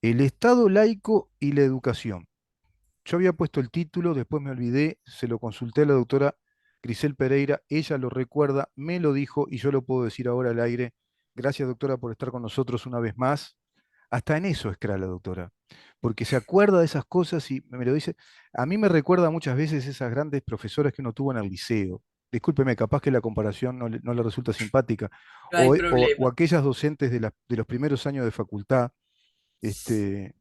El Estado laico y la educación. Yo había puesto el título, después me olvidé, se lo consulté a la doctora Grisel Pereira, ella lo recuerda, me lo dijo y yo lo puedo decir ahora al aire. Gracias, doctora, por estar con nosotros una vez más. Hasta en eso es cra la doctora, porque se acuerda de esas cosas y me lo dice. A mí me recuerda muchas veces esas grandes profesoras que uno tuvo en el liceo. Discúlpeme, capaz que la comparación no le resulta simpática. No hay O problema. aquellas docentes de los primeros años de facultad, este,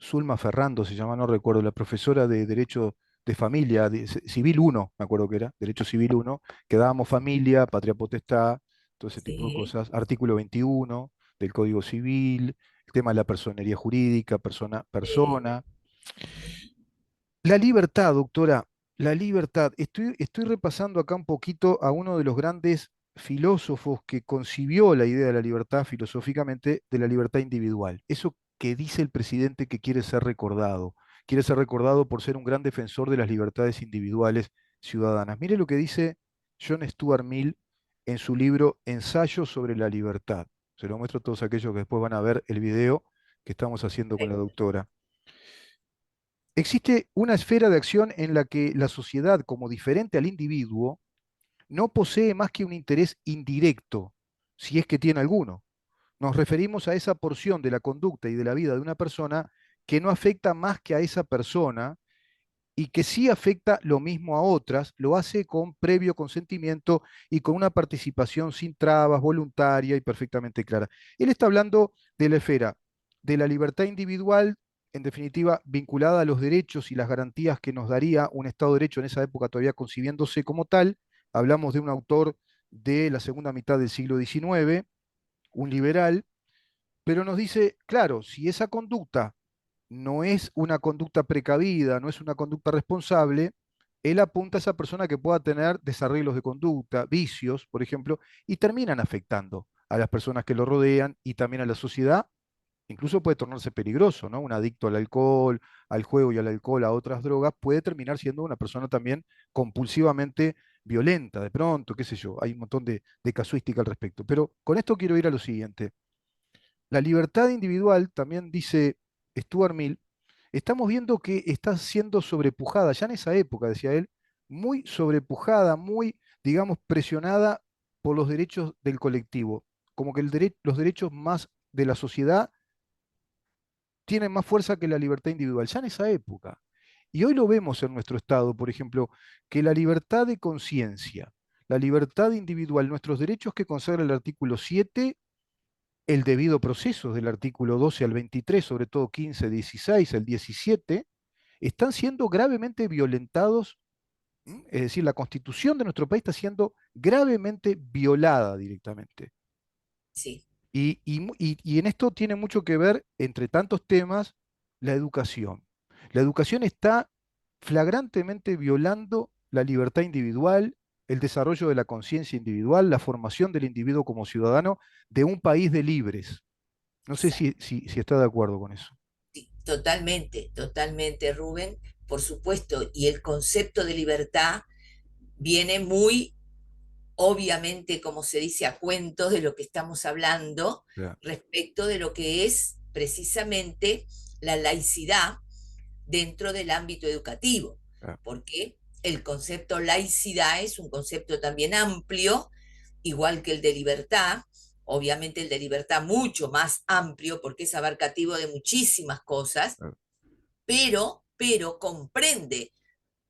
Zulma Ferrando se llama, no recuerdo, la profesora de Derecho de Familia, Civil uno me acuerdo que era, Derecho Civil uno que dábamos familia, patria potestad, todo ese tipo de Sí. cosas, artículo 21 del Código Civil, el tema de la personería jurídica, eh, persona. La libertad, doctora, la libertad. Estoy repasando acá un poquito a uno de los grandes filósofos que concibió la idea de la libertad filosóficamente, de la libertad individual. Eso que dice el presidente que quiere ser recordado por ser un gran defensor de las libertades individuales ciudadanas. Mire lo que dice John Stuart Mill en su libro Ensayo sobre la libertad. Se lo muestro a todos aquellos que después van a ver el video que estamos haciendo con la Perfecto. doctora. Existe una esfera de acción en la que la sociedad, como diferente al individuo, no posee más que un interés indirecto, si es que tiene alguno. Nos referimos a esa porción de la conducta y de la vida de una persona que no afecta más que a esa persona y que sí afecta lo mismo a otras, lo hace con previo consentimiento y con una participación sin trabas, voluntaria y perfectamente clara. Él está hablando de la esfera de la libertad individual, en definitiva, vinculada a los derechos y las garantías que nos daría un Estado de Derecho en esa época todavía concibiéndose como tal. Hablamos de un autor de la segunda mitad del siglo XIX, un liberal, pero nos dice, claro, si esa conducta no es una conducta precavida, no es una conducta responsable, él apunta a esa persona que pueda tener desarreglos de conducta, vicios, por ejemplo, y terminan afectando a las personas que lo rodean y también a la sociedad. Incluso puede tornarse peligroso, ¿no? Un adicto al alcohol, al juego y al alcohol, a otras drogas, puede terminar siendo una persona también compulsivamente violenta, de pronto, qué sé yo. Hay un montón de casuística al respecto. Pero con esto quiero ir a lo siguiente. La libertad individual, también dice Stuart Mill, estamos viendo que está siendo sobrepujada, ya en esa época, decía él, muy sobrepujada, muy, digamos, presionada por los derechos del colectivo, como que los derechos más de la sociedad tienen más fuerza que la libertad individual, ya en esa época. Y hoy lo vemos en nuestro Estado, por ejemplo, que la libertad de conciencia, la libertad individual, nuestros derechos que consagra el artículo 7, el debido proceso del artículo 12 al 23, sobre todo 15, 16, el 17, están siendo gravemente violentados. Es decir, la constitución de nuestro país está siendo gravemente violada directamente. Sí, Y en esto tiene mucho que ver, entre tantos temas, la educación. La educación está flagrantemente violando la libertad individual, el desarrollo de la conciencia individual, la formación del individuo como ciudadano de un país de libres. No sé exacto. si está de acuerdo con eso. Sí, totalmente, totalmente, Rubén, por supuesto. Y el concepto de libertad viene muy, obviamente, como se dice, a cuentos de lo que estamos hablando Claro, respecto de lo que es precisamente la laicidad dentro del ámbito educativo, claro, porque el concepto laicidad es un concepto también amplio, igual que el de libertad, obviamente el de libertad mucho más amplio porque es abarcativo de muchísimas cosas, claro. pero comprende,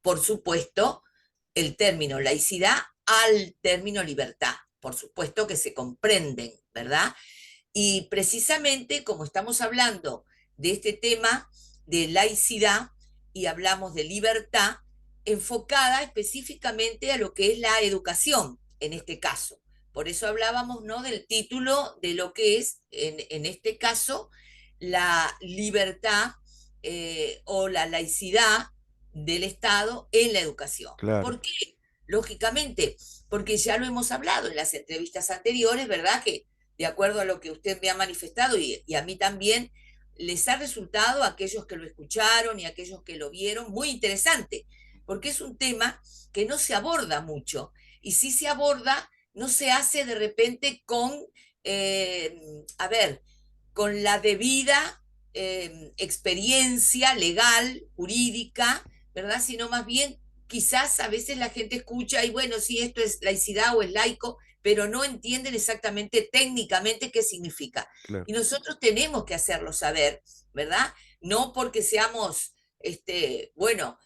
por supuesto, el término laicidad al término libertad. Por supuesto que se comprenden, ¿verdad? Y precisamente como estamos hablando de este tema de laicidad y hablamos de libertad, enfocada específicamente a lo que es la educación en este caso. Por eso hablábamos, ¿no?, del título de lo que es, en este caso, la libertad o la laicidad del Estado en la educación. Claro. ¿Por qué? Lógicamente, porque ya lo hemos hablado en las entrevistas anteriores, ¿verdad? Que de acuerdo a lo que usted me ha manifestado y a mí también, les ha resultado a aquellos que lo escucharon y a aquellos que lo vieron muy interesante, porque es un tema que no se aborda mucho y si se aborda, no se hace de repente con, a ver, con la debida experiencia legal, jurídica, ¿verdad? Sino más bien quizás a veces la gente escucha y bueno, sí, esto es laicidad o es laico, pero no entienden exactamente técnicamente qué significa. Claro, Y nosotros tenemos que hacerlo saber, ¿verdad? No porque seamos, bueno,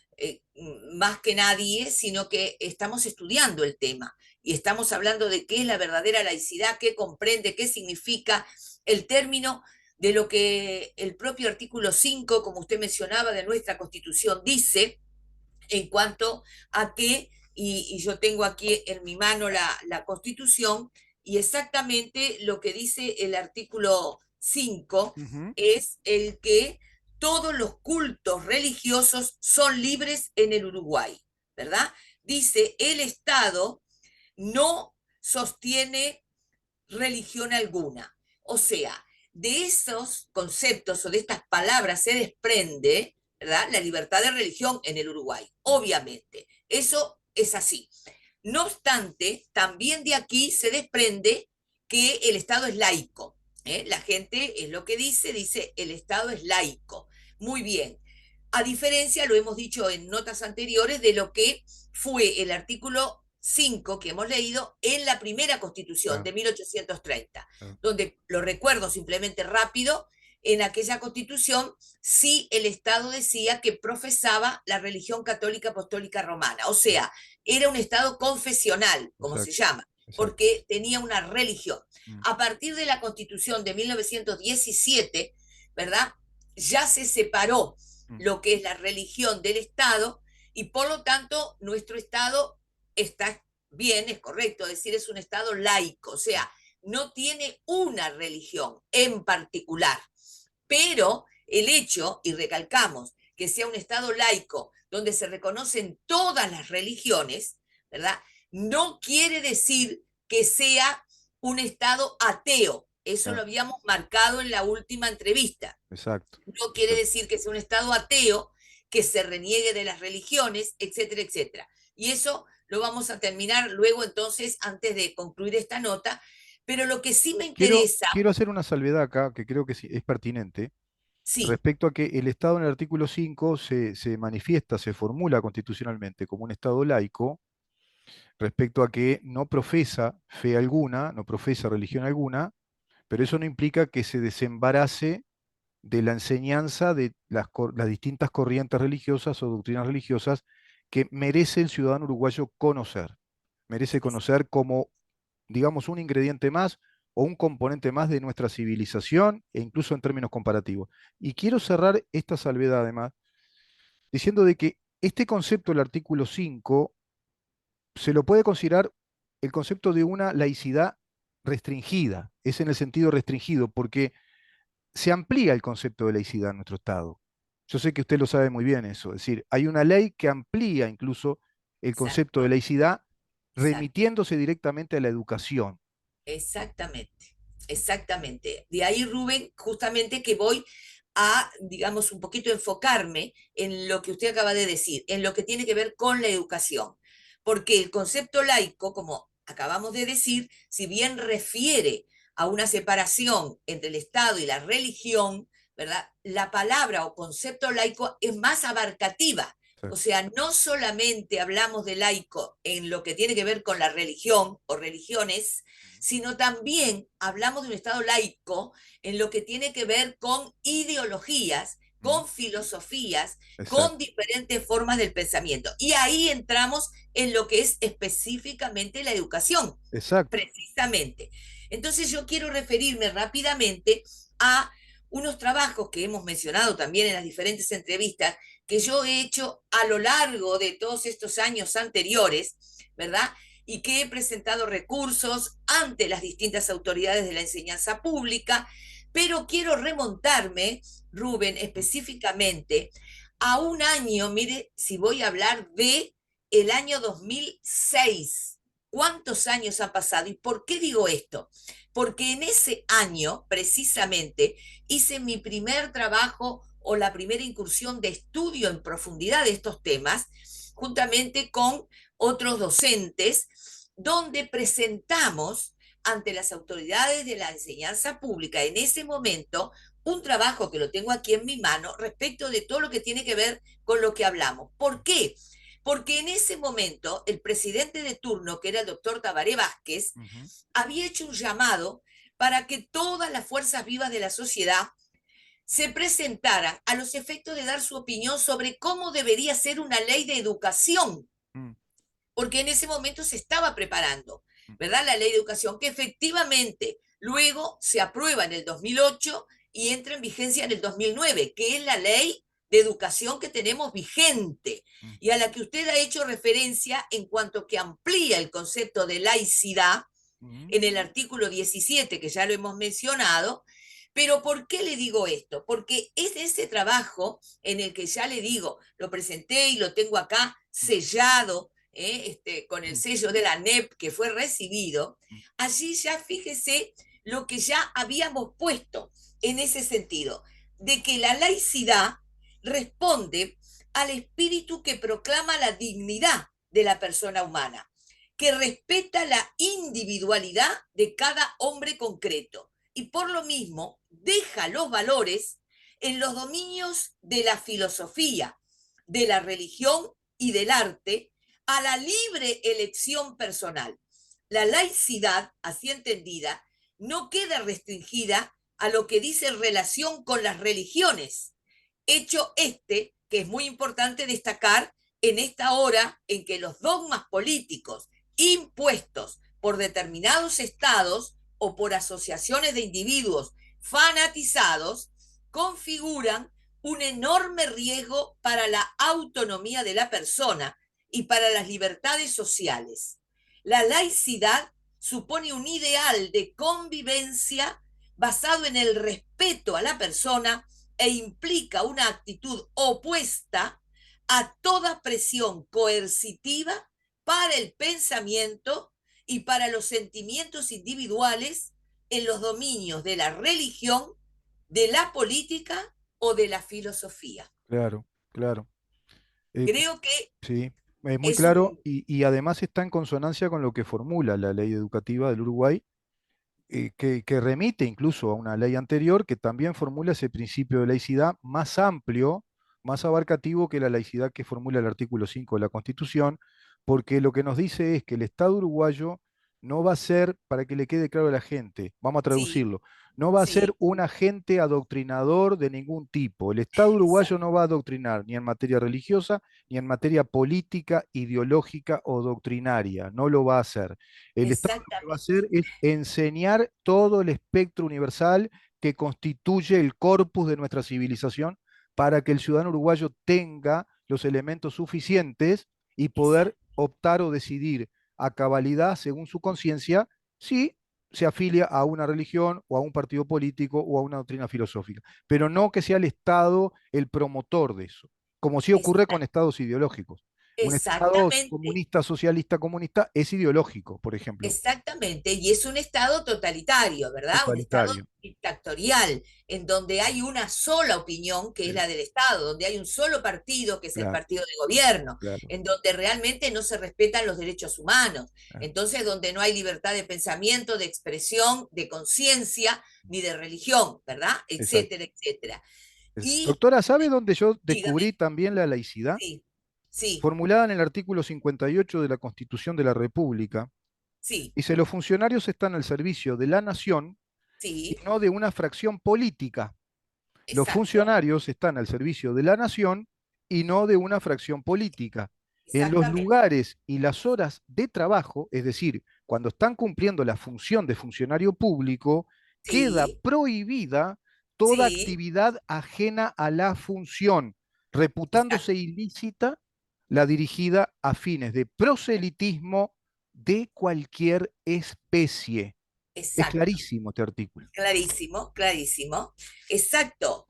más que nadie, sino que estamos estudiando el tema y estamos hablando de qué es la verdadera laicidad, qué comprende, qué significa el término de lo que el propio artículo 5, como usted mencionaba, de nuestra Constitución dice en cuanto a que, y yo tengo aquí en mi mano la Constitución, y exactamente lo que dice el artículo 5 ujú, es el que todos los cultos religiosos son libres en el Uruguay, ¿verdad? Dice, el Estado no sostiene religión alguna. O sea, de esos conceptos o de estas palabras se desprende, ¿verdad? La libertad de religión en el Uruguay, obviamente. Eso es así. No obstante, también de aquí se desprende que el Estado es laico. La gente es lo que dice el Estado es laico. Muy bien. A diferencia, lo hemos dicho en notas anteriores, de lo que fue el artículo 5 que hemos leído en la primera constitución claro, de 1830, claro, donde lo recuerdo simplemente rápido, en aquella constitución sí el Estado decía que profesaba la religión católica apostólica romana, o claro. sea, era un Estado confesional, como se Exacto, llama, exacto. porque tenía una religión. Mm, A partir de la constitución de 1917, ¿verdad? Ya se separó mm. lo que es la religión del Estado y por lo tanto nuestro Estado está bien, es correcto decir, es un Estado laico, o sea, no tiene una religión en particular, pero el hecho, y recalcamos, que sea un Estado laico donde se reconocen todas las religiones, ¿verdad? No quiere decir que sea un Estado ateo. Eso lo Claro, habíamos marcado en la última entrevista. exacto, No quiere exacto. decir que sea un Estado ateo, que se reniegue de las religiones, etcétera, etcétera. Y eso lo vamos a terminar luego entonces, antes de concluir esta nota. Pero lo que sí me interesa, Quiero hacer una salvedad acá que creo que es pertinente sí, respecto a que el Estado en el artículo 5 se manifiesta, se formula constitucionalmente como un Estado laico respecto a que no profesa fe alguna, no profesa religión alguna, pero eso no implica que se desembarace de la enseñanza de las distintas corrientes religiosas o doctrinas religiosas que merece el ciudadano uruguayo conocer. Merece conocer como, digamos, un ingrediente más o un componente más de nuestra civilización e incluso en términos comparativos. Y quiero cerrar esta salvedad además diciendo de que este concepto del artículo 5 se lo puede considerar el concepto de una laicidad restringida, es en el sentido restringido, porque se amplía el concepto de laicidad en nuestro Estado. Yo sé que usted lo sabe muy bien eso, es decir, hay una ley que amplía incluso el concepto de exacto, laicidad exacto, remitiéndose directamente a la educación. exactamente, exactamente. De ahí, Rubén, justamente que voy a, digamos, un poquito enfocarme en lo que usted acaba de decir, en lo que tiene que ver con la educación. Porque el concepto laico, como acabamos de decir, si bien refiere a una separación entre el Estado y la religión, ¿verdad? La palabra o concepto laico es más abarcativa. O Exacto. sea, no solamente hablamos de laico en lo que tiene que ver con la religión o religiones, sino también hablamos de un Estado laico en lo que tiene que ver con ideologías, Mm, con filosofías, con exacto, diferentes formas del pensamiento. Y ahí entramos en lo que es específicamente la educación, exacto. precisamente. Entonces yo quiero referirme rápidamente a unos trabajos que hemos mencionado también en las diferentes entrevistas que yo he hecho a lo largo de todos estos años anteriores, ¿verdad? Y que he presentado recursos ante las distintas autoridades de la enseñanza pública, pero quiero remontarme, Rubén, Mm. específicamente a un año, mire, si voy a hablar de el año 2006. ¿Cuántos años han pasado? ¿Y por qué digo esto? Porque en ese año, precisamente, hice mi primer trabajo o la primera incursión de estudio en profundidad de estos temas, juntamente con otros docentes, donde presentamos ante las autoridades de la enseñanza pública en ese momento un trabajo que lo tengo aquí en mi mano respecto de todo lo que tiene que ver con lo que hablamos. ¿Por qué? Porque en ese momento el presidente de turno, que era el doctor Tabaré Vázquez, Ujú, había hecho un llamado para que todas las fuerzas vivas de la sociedad se presentaran a los efectos de dar su opinión sobre cómo debería ser una ley de educación, mm, porque en ese momento se estaba preparando, mm, ¿verdad? La ley de educación, que efectivamente luego se aprueba en el 2008 y entra en vigencia en el 2009, que es la ley de educación que tenemos vigente mm, y a la que usted ha hecho referencia en cuanto que amplía el concepto de laicidad mm, en el artículo 17, que ya lo hemos mencionado. Pero ¿por qué le digo esto? Porque es ese trabajo en el que ya le digo, lo presenté y lo tengo acá sellado, con el mm, sello de la NEP que fue recibido. mm, Allí ya fíjese lo que ya habíamos puesto en ese sentido, de que la laicidad responde al espíritu que proclama la dignidad de la persona humana, que respeta la individualidad de cada hombre concreto y por lo mismo deja los valores en los dominios de la filosofía, de la religión y del arte a la libre elección personal. La laicidad, así entendida, no queda restringida a lo que dice en relación con las religiones, hecho que es muy importante destacar en esta hora en que los dogmas políticos impuestos por determinados estados o por asociaciones de individuos fanatizados configuran un enorme riesgo para la autonomía de la persona y para las libertades sociales. La laicidad supone un ideal de convivencia basado en el respeto a la persona e implica una actitud opuesta a toda presión coercitiva para el pensamiento y para los sentimientos individuales en los dominios de la religión, de la política o de la filosofía. claro, claro. Eh, Creo que sí, es muy es claro un... y además está en consonancia con lo que formula la ley educativa del Uruguay, que remite incluso a una ley anterior que también formula ese principio de laicidad más amplio, más abarcativo que la laicidad que formula el artículo 5 de la Constitución, porque lo que nos dice es que el Estado uruguayo no va a ser, para que le quede claro a la gente, vamos a Sí, traducirlo, no va a ser sí, un agente adoctrinador de ningún tipo. El Estado uruguayo exact, no va a adoctrinar ni en materia religiosa, ni en materia política, ideológica o doctrinaria, no lo va a hacer. El Estado lo que va a hacer exactamente, es enseñar todo el espectro universal que constituye el corpus de nuestra civilización para que el ciudadano uruguayo tenga los elementos suficientes y poder exact, optar o decidir a cabalidad, según su conciencia, si se afilia a una religión o a un partido político o a una doctrina filosófica, pero no que sea el Estado el promotor de eso, como sí ocurre con exact, estados ideológicos. Un Estado exactamente. comunista, socialista, comunista es ideológico, por ejemplo, Exactamente, y es un estado totalitario, ¿verdad? Un estado totalitario. dictatorial, en donde hay una sola opinión, que es Sí, la del Estado, donde hay un solo partido, que es el claro, partido de gobierno, claro, en donde realmente no se respetan los derechos humanos, claro, entonces donde no hay libertad de pensamiento, de expresión, de conciencia, ni de religión, ¿verdad? exacto. Etcétera, etcétera. Y Doctora, ¿sabe dónde yo descubrí dígame, también la laicidad? sí, sí, Formulada en el artículo 58 de la Constitución de la República. sí, Dice, los funcionarios están al servicio de la nación y sí, no de una fracción política. Los exacto, funcionarios están al servicio de la nación y no de una fracción política. En los exactamente, lugares y las horas de trabajo, es decir, cuando están cumpliendo la función de funcionario público, queda sí, prohibida toda sí, actividad ajena a la función, reputándose exacto. ilícita la dirigida a fines de proselitismo de cualquier especie. Es Exacto, clarísimo este artículo. clarísimo, clarísimo. Exacto,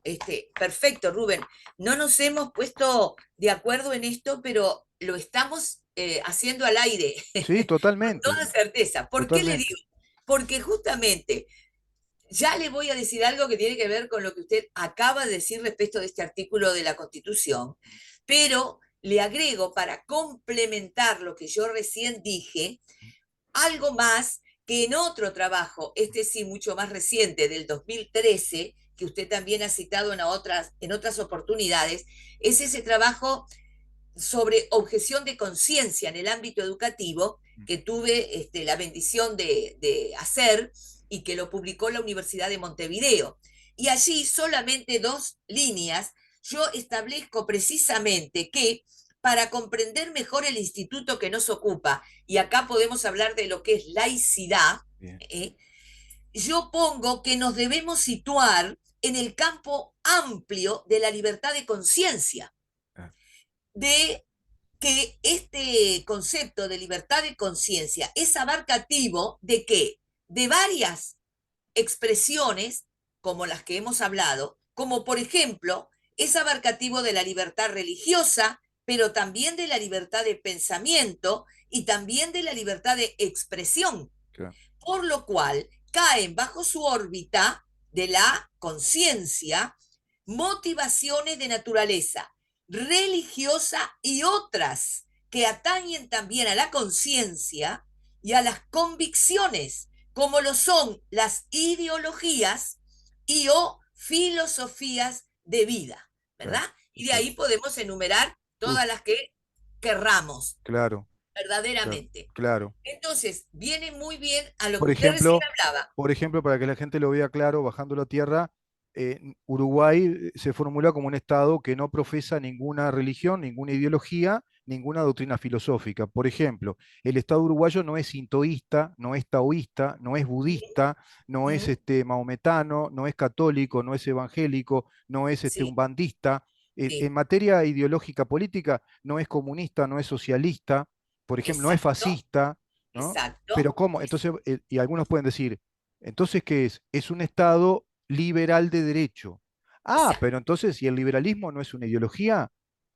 perfecto, Rubén. No nos hemos puesto de acuerdo en esto, pero lo estamos haciendo al aire, Sí, con totalmente, toda certeza. ¿Por qué le totalmente. digo? Porque justamente ya le voy a decir algo que tiene que ver con lo que usted acaba de decir respecto de este artículo de la Constitución, pero le agrego para complementar lo que yo recién dije, algo más que en otro trabajo, este sí mucho más reciente, del 2013, que usted también ha citado en otras oportunidades, es ese trabajo sobre objeción de conciencia en el ámbito educativo que tuve la bendición de hacer y que lo publicó la Universidad de Montevideo. Y allí solamente 2 líneas yo establezco precisamente que para comprender mejor el instituto que nos ocupa, y acá podemos hablar de lo que es laicidad, Bien. ¿eh? Yo pongo que nos debemos situar en el campo amplio de la libertad de conciencia, Ah, de que este concepto de libertad de conciencia es abarcativo de qué? De varias expresiones como las que hemos hablado, como por ejemplo, es abarcativo de la libertad religiosa, pero también de la libertad de pensamiento y también de la libertad de expresión, claro. por lo cual caen bajo su órbita de la conciencia motivaciones de naturaleza religiosa y otras que atañen también a la conciencia y a las convicciones, como lo son las ideologías y o filosofías de vida, ¿verdad? Claro, Y de ahí exacto. podemos enumerar Uf, todas las que querramos, claro, claro, verdaderamente. claro. Entonces, viene muy bien a lo Por que usted recién ejemplo, hablaba. para que la gente lo vea claro, bajándolo a tierra, Uruguay se formula como un estado que no profesa ninguna religión, ninguna ideología, ninguna doctrina filosófica. Por ejemplo, el estado uruguayo no es sintoísta, no es taoísta, no es Sí, budista, no es ujú, maometano, no es católico, no es evangélico, no es sí, umbandista. En sí, materia ideológica política, no es comunista, no es socialista, por ejemplo, no es exacto, fascista, ¿no? Pero exacto, ¿cómo? Entonces, y algunos pueden decir, entonces, ¿qué es? Es un Estado liberal de derecho. Ah, exacto, pero entonces, si el liberalismo no es una ideología,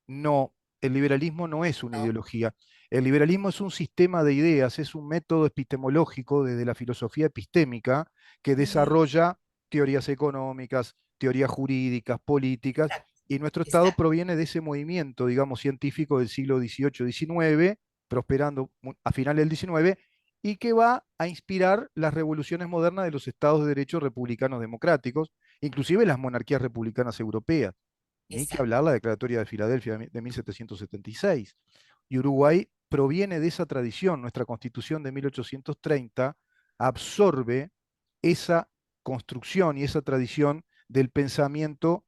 no, el liberalismo no es una ideología. El liberalismo es un sistema de ideas, es un método epistemológico desde la filosofía epistémica que ujú, desarrolla teorías económicas, teorías jurídicas, políticas, exacto, y nuestro Estado exacto, proviene de ese movimiento, digamos, científico del siglo XVIII-XIX, prosperando a finales del XIX, y que va a inspirar las revoluciones modernas de los estados de derecho republicanos democráticos, inclusive las monarquías republicanas europeas. Ni que hablar exacto. la Declaratoria de Filadelfia de 1776. Y Uruguay proviene de esa tradición. Nuestra Constitución de 1830 absorbe esa construcción y esa tradición del pensamiento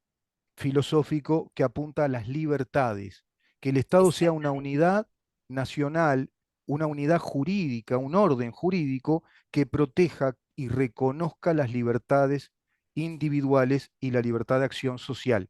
filosófico que apunta a las libertades, que el Estado sea una Exactamente. unidad nacional, una unidad jurídica, un orden jurídico que proteja y reconozca las libertades individuales y la libertad de acción social.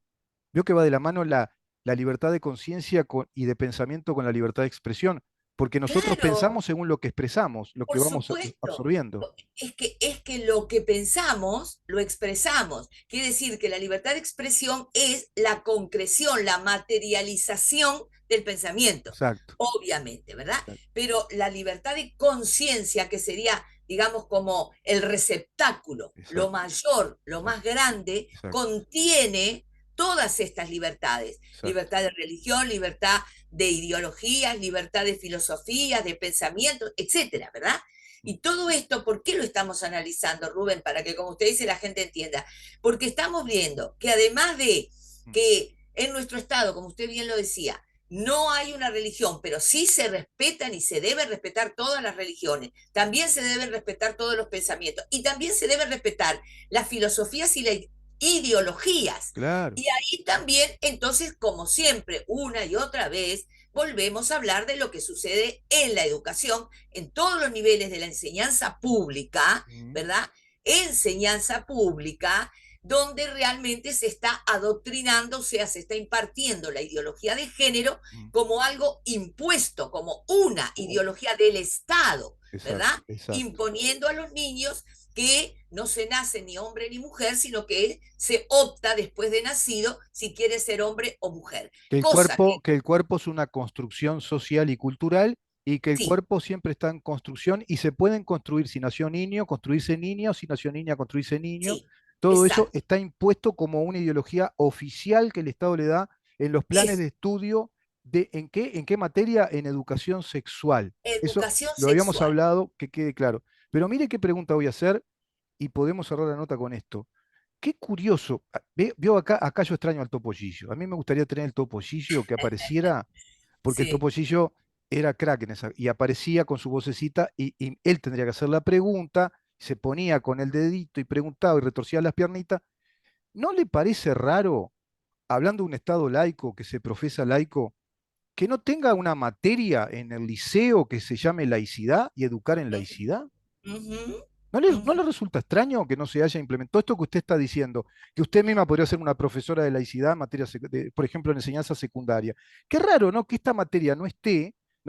Veo que va de la mano la libertad de conciencia y de pensamiento con la libertad de expresión, porque nosotros Claro, pensamos según lo que expresamos, lo que por vamos supuesto. absorbiendo. Es que lo que pensamos lo expresamos. Quiere decir que la libertad de expresión es la concreción, la materialización del pensamiento, Exacto, obviamente, ¿verdad? exacto, Pero la libertad de conciencia, que sería, digamos, como el receptáculo, lo exacto, mayor, lo exacto, más grande, exacto, contiene todas estas libertades. exacto. Libertad de religión, libertad de ideologías, libertad de filosofías, de pensamientos, etcétera, ¿verdad? Y todo esto, ¿por qué lo estamos analizando, Rubén? Para que, como usted dice, la gente entienda. Porque estamos viendo que además de Mm, que en nuestro estado, como usted bien lo decía, no hay una religión, pero sí se respetan y se deben respetar todas las religiones. También se deben respetar todos los pensamientos. Y también se deben respetar las filosofías y las ideologías. claro. Y ahí también, entonces, como siempre, una y otra vez, volvemos a hablar de lo que sucede en la educación, en todos los niveles de la enseñanza pública, Mm, ¿verdad? Enseñanza pública, donde realmente se está adoctrinando, o sea, se está impartiendo la ideología de género mm. como algo impuesto, como una ideología del Estado, ¿verdad? Exacto, exacto. Imponiendo a los niños que no se nace ni hombre ni mujer, sino que se opta después de nacido si quiere ser hombre o mujer. Cosa que Que el cuerpo es una construcción social y cultural y que el sí, cuerpo siempre está en construcción y se pueden construir si nació niño, construirse niña, o si nació niña, construirse niño. sí, Todo eso exacto. está impuesto como una ideología oficial que el Estado le da en los planes Es de estudio de en qué materia, en educación sexual. Eso educación lo habíamos sexual. hablado, que quede claro. Pero mire qué pregunta voy a hacer y podemos cerrar la nota con esto. qué curioso. Veo acá yo extraño al Topollillo. A mí me gustaría tener el Topollillo que apareciera, porque el Sí. Topollillo era crack en esa, y aparecía con su vocecita y él tendría que hacer la pregunta, se ponía con el dedito y preguntaba y retorcía las piernitas. ¿No le parece raro, hablando de un Estado laico que se profesa laico, que no tenga una materia en el liceo que se llame laicidad y educar en laicidad? Ujú, No le ujú. resulta extraño que no se haya implementado esto que usted está diciendo? Que usted misma podría ser una profesora de laicidad en materia, por ejemplo, en enseñanza secundaria. Qué raro, ¿no? Que esta materia no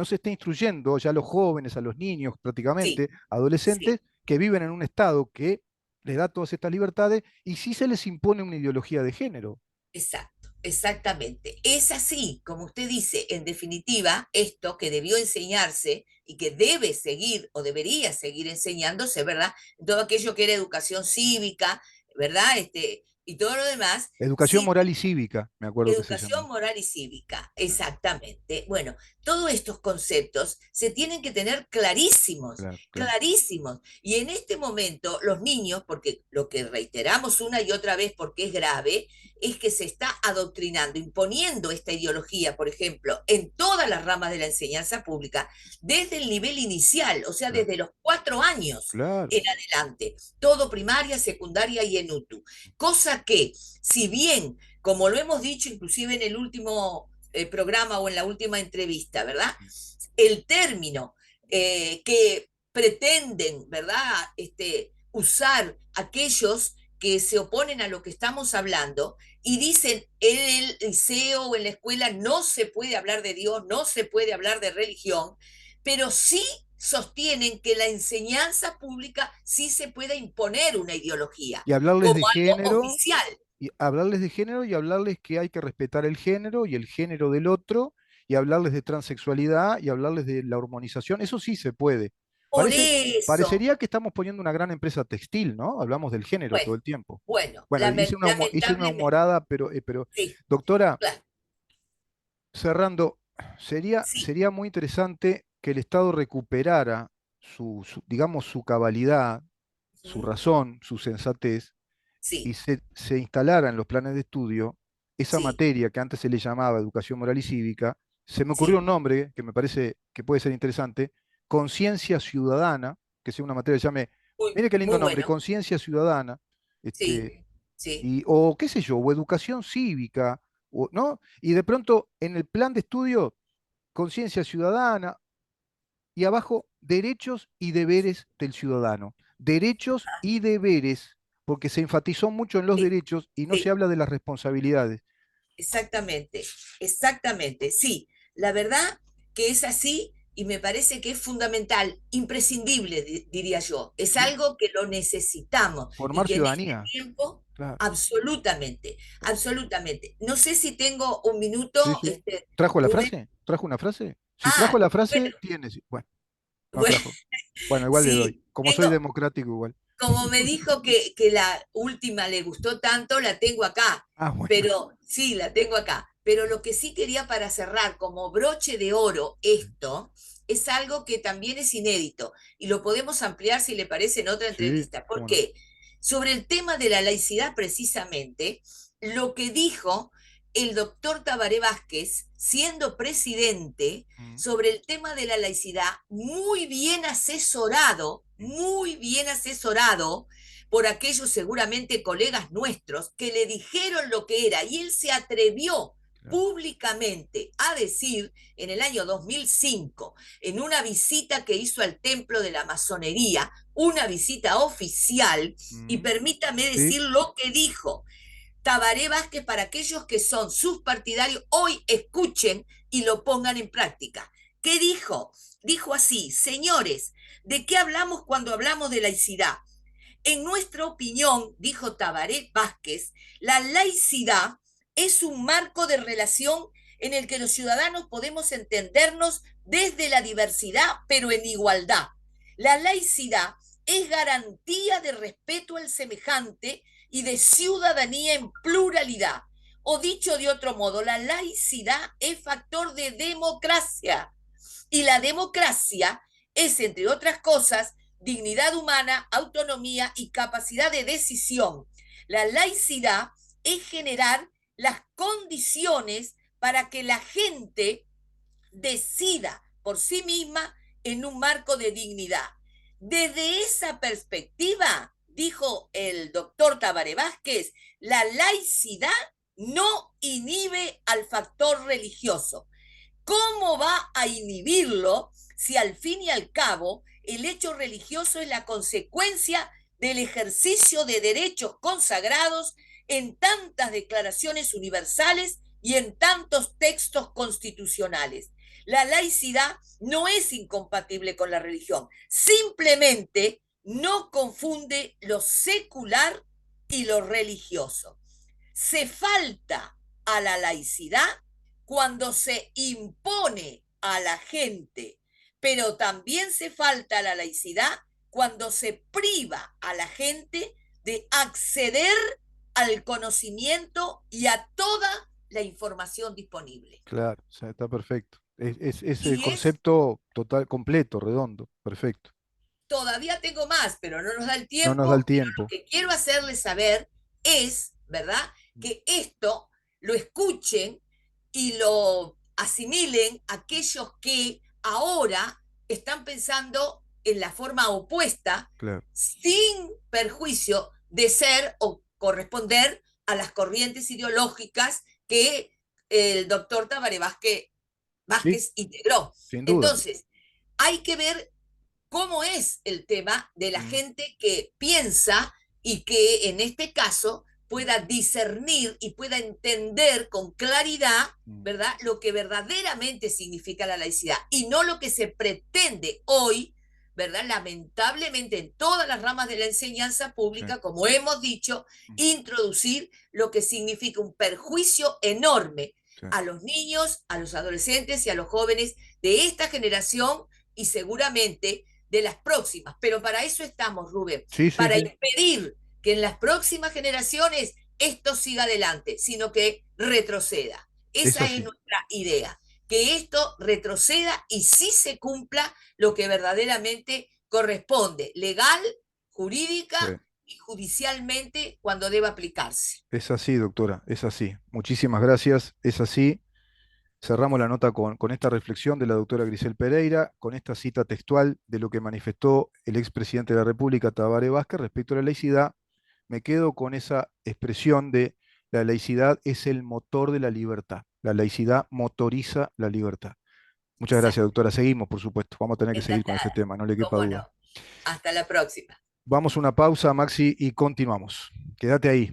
se esté instruyendo ya a los jóvenes, a los niños Sí, prácticamente, sí. adolescentes, que viven en un Estado que les da todas estas libertades y sí se les impone una ideología de género. Exacto, exactamente. Es así, como usted dice, en definitiva, esto que debió enseñarse y que debe seguir o debería seguir enseñándose, ¿verdad? Todo aquello que era educación cívica, ¿verdad? Y todo lo demás, Educación sí. moral y cívica, me acuerdo que se Educación llamó. moral y cívica, Ah, exactamente. Bueno, todos estos conceptos se tienen que tener clarísimos, claro, claro. clarísimos. Y en este momento los niños, porque lo que reiteramos una y otra vez porque es grave, es que se está adoctrinando, imponiendo esta ideología, por ejemplo, en todas las ramas de la enseñanza pública, desde el nivel inicial, o sea, Claro, desde los 4 años claro. en adelante, todo primaria, secundaria y en UTU. Cosa que, si bien como lo hemos dicho inclusive en el último programa o en la última entrevista, ¿verdad? El término que pretenden, ¿verdad? Usar aquellos que se oponen a lo que estamos hablando y dicen en el liceo o en la escuela no se puede hablar de Dios, no se puede hablar de religión, pero sí sostienen que la enseñanza pública sí se puede imponer una ideología Y hablarles como de algo género oficial. y hablarles de género y hablarles que hay que respetar el género y el género del otro, y hablarles de transexualidad y hablarles de la hormonización, eso sí se puede. Por Parece, eso, parecería que estamos poniendo una gran empresa textil, ¿no? Hablamos del género bueno, todo el tiempo. bueno, Bueno, hice una lamentablemente, humorada, pero sí, doctora, claro, cerrando, sí, sería muy interesante que el Estado recuperara digamos, su cabalidad, su ujú, razón, su sensatez y sí, se instalara en los planes de estudio esa sí, materia que antes se le llamaba educación moral y cívica, se me ocurrió sí, un nombre que me parece que puede ser interesante, conciencia ciudadana, que sea una materia que se llame, muy, mire qué lindo muy nombre, bueno, conciencia ciudadana, sí, este, sí, o qué sé yo, o educación cívica, ¿no? Y de pronto en el plan de estudio, conciencia ciudadana, y abajo, derechos y deberes del ciudadano. Derechos y deberes, porque se enfatizó mucho en los sí, derechos y no se sí, habla de las responsabilidades. exactamente, exactamente, sí, la verdad que es así y me parece que es fundamental, imprescindible, diría yo, es Sí, algo que lo necesitamos y formar que en este ciudadanía, tiempo, claro. absolutamente, absolutamente. No sé si tengo un Sí, minuto, sí. ¿Trajo la Rubén. frase? ¿Trajo una frase? Si trajo Ah, la bueno, frase, tiene. Sí. Bueno, no bueno, trajo. Bueno, igual le doy. sí, Como soy tengo, democrático, igual. como me dijo que la última le gustó tanto, la tengo acá, Ah, bueno. pero sí, la tengo acá. Pero lo que sí quería para cerrar como broche de oro esto es algo que también es inédito y lo podemos ampliar si le parece en otra Sí, entrevista. ¿Por cómo no. qué? Sobre el tema de la laicidad precisamente, lo que dijo el doctor Tabaré Vázquez, siendo presidente, Mm, sobre el tema de la laicidad, mm, muy bien asesorado por aquellos seguramente colegas nuestros que le dijeron lo que era y él se atrevió claro. públicamente a decir en el año 2005, en una visita que hizo al templo de la masonería, una visita oficial, y Mm, permítame sí, decir lo que dijo. Tabaré Vázquez, para aquellos que son sus partidarios, hoy escuchen y lo pongan en práctica. ¿Qué dijo? Dijo así, señores, ¿de qué hablamos cuando hablamos de laicidad? En nuestra opinión, dijo Tabaré Vázquez, la laicidad es un marco de relación en el que los ciudadanos podemos entendernos desde la diversidad, pero en igualdad. La laicidad es garantía de respeto al semejante y de ciudadanía en pluralidad. O dicho de otro modo, la laicidad es factor de democracia. Y la democracia es, entre otras cosas, dignidad humana, autonomía y capacidad de decisión. La laicidad es generar las condiciones para que la gente decida por sí misma en un marco de dignidad. Desde esa perspectiva, dijo el doctor Tabaré Vázquez, la laicidad no inhibe al factor religioso. ¿Cómo va a inhibirlo si al fin y al cabo el hecho religioso es la consecuencia del ejercicio de derechos consagrados en tantas declaraciones universales y en tantos textos constitucionales? La laicidad no es incompatible con la religión, simplemente no confunde lo secular y lo religioso. Se falta a la laicidad cuando se impone a la gente, pero también se falta a la laicidad cuando se priva a la gente de acceder al conocimiento y a toda la información disponible. Claro, o sea, está perfecto. Es el Y es, concepto total, completo, redondo, perfecto. todavía tengo más, pero no nos da el No nos da el tiempo, pero lo tiempo. que quiero hacerles saber es, ¿verdad?, que esto lo escuchen y lo asimilen aquellos que ahora están pensando en la forma opuesta, Claro. sin perjuicio de ser o corresponder a las corrientes ideológicas que el doctor Tabaré Sí, Vázquez integró. sin duda. Entonces, hay que ver cómo es el tema de la Mm, gente que piensa y que en este caso pueda discernir y pueda entender con claridad, mm, ¿verdad?, lo que verdaderamente significa la laicidad y no lo que se pretende hoy, ¿verdad? Lamentablemente en todas las ramas de la enseñanza sí, pública, como hemos dicho, mm, introducir lo que significa un perjuicio enorme sí. a los niños, a los adolescentes y a los jóvenes de esta generación y seguramente de las próximas. Pero para eso estamos, Rubén, Sí, sí, para sí. impedir que en las próximas generaciones esto siga adelante, sino que retroceda. Es Esa es así. nuestra idea, que esto retroceda y sí se cumpla lo que verdaderamente corresponde, legal, Sí. jurídica y judicialmente cuando deba aplicarse. Es así, doctora, es así. Muchísimas gracias, es así. Cerramos la nota con esta reflexión de la doctora Grisel Pereira, con esta cita textual de lo que manifestó el expresidente de la República, Tabaré Vázquez, respecto a la laicidad. Me quedo con esa expresión de la laicidad es el motor de la libertad. La laicidad motoriza la libertad. Muchas gracias, Exacto. doctora. Seguimos, por supuesto. Vamos a tener que seguir con este Encantada. tema, no le quepa ¿Cómo no? duda. Hasta la próxima. Vamos a una pausa, Maxi, y continuamos. Quédate ahí.